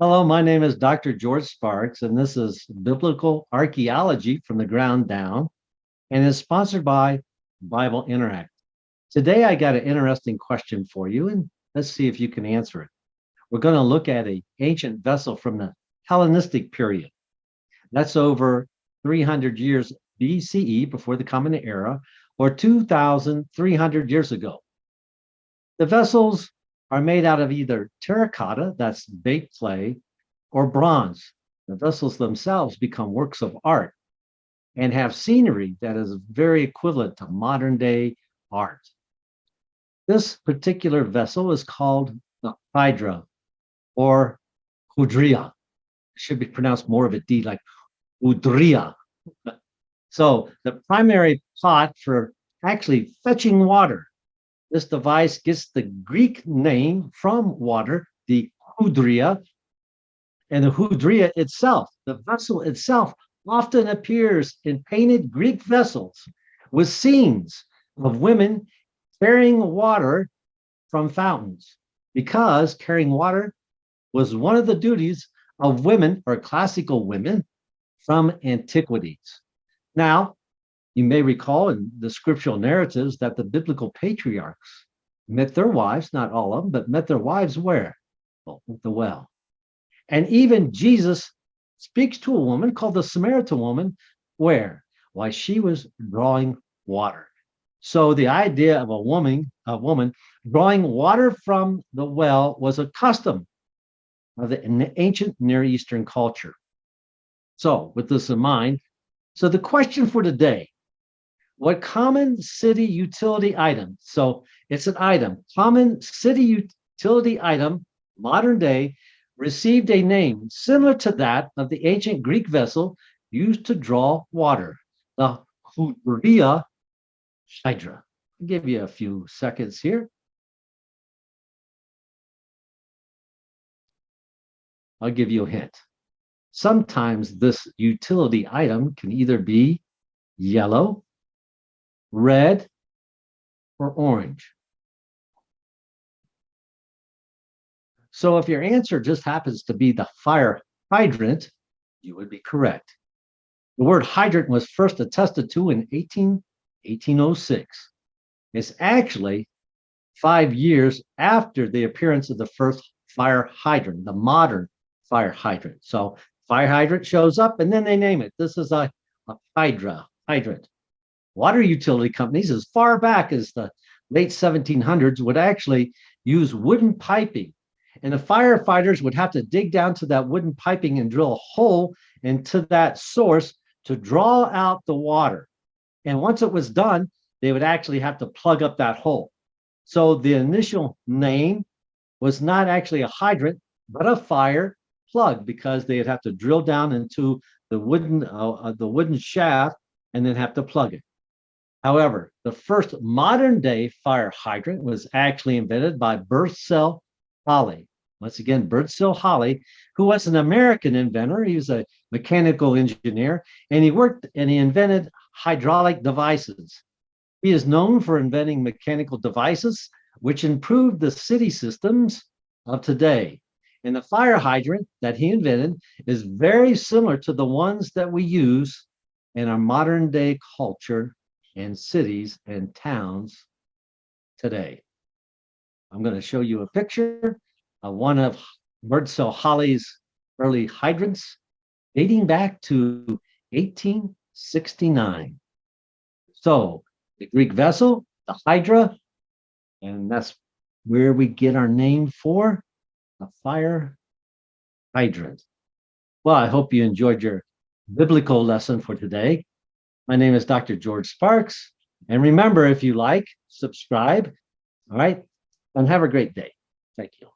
Hello, my name is Dr. George Sparks, and this is Biblical Archaeology from the Ground Down, and is sponsored by Bible Interact. Today, I got an interesting question for you, and let's see if you can answer it. We're going to look at an ancient vessel from the Hellenistic period. That's over 300 years BCE, before the Common Era, or 2,300 years ago. The vessels are made out of either terracotta, that's baked clay, or bronze. The vessels themselves become works of art and have scenery that is very equivalent to modern day art. This particular vessel is called the hydra or hudria. It should be pronounced more of a D, like hudria. So the primary pot for actually fetching water. This device gets the Greek name from water, the hudria, and the hudria itself, the vessel itself, often appears in painted Greek vessels with scenes of women carrying water from fountains, because carrying water was one of the duties of women or classical women from antiquities. Now, you may recall in the scriptural narratives that the biblical patriarchs met their wives, not all of them, but met their wives where? Well, at the well. And even Jesus speaks to a woman called the Samaritan woman, where? Why, she was drawing water. So the idea of a woman drawing water from the well was a custom of the ancient Near Eastern culture. So with this in mind, so the question for today, what common city utility item? So it's an item, common city utility item, modern day, received a name similar to that of the ancient Greek vessel used to draw water, the hudria hydra. I'll give you a few seconds here. I'll give you a hint. Sometimes this utility item can either be yellow, red, or orange. So if your answer just happens to be the fire hydrant, you would be correct. The word hydrant was first attested to in 1806. It's actually 5 years after the appearance of the first fire hydrant, the modern fire hydrant. So fire hydrant shows up and then they name it. This is a hydrant. Water utility companies, as far back as the late 1700s, would actually use wooden piping. And the firefighters would have to dig down to that wooden piping and drill a hole into that source to draw out the water. And once it was done, they would actually have to plug up that hole. So the initial name was not actually a hydrant, but a fire plug, because they'd have to drill down into the wooden shaft and then have to plug it. However, the first modern day fire hydrant was actually invented by Birdsell Holly. Once again, Birdsell Holly, who was an American inventor. He was a mechanical engineer, and he invented hydraulic devices. He is known for inventing mechanical devices which improved the city systems of today. And the fire hydrant that he invented is very similar to the ones that we use in our modern day culture and cities and towns today. I'm going to show you a picture of one of Birdsell Holly's early hydrants dating back to 1869. So the Greek vessel, the hydra, and that's where we get our name for the fire hydrant. Well, I hope you enjoyed your biblical lesson for today. My name is Dr. George Sparks. And remember, if you like, subscribe. All right. And have a great day. Thank you.